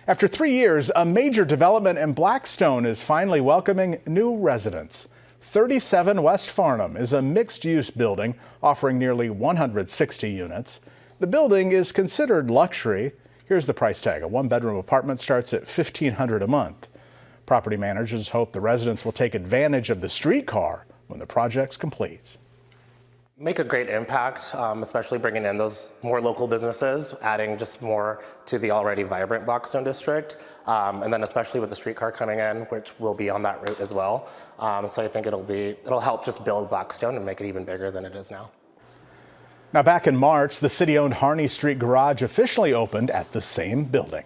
After 3 years, a major development in Blackstone is finally welcoming new residents. 37 West Farnam is a mixed-use building offering nearly 160 units. The building is considered luxury. Here's the price tag. A one-bedroom apartment starts at $1,500 a month. Property managers hope the residents will take advantage of the streetcar when the project's complete. Make a great impact, especially bringing in those more local businesses, adding just more to the already vibrant Blackstone district, and then especially with the streetcar coming in, which will be on that route as well. So I think it'll help just build Blackstone and make it even bigger than it is now. Now, back in March, the city-owned Harney Street Garage officially opened at the same building.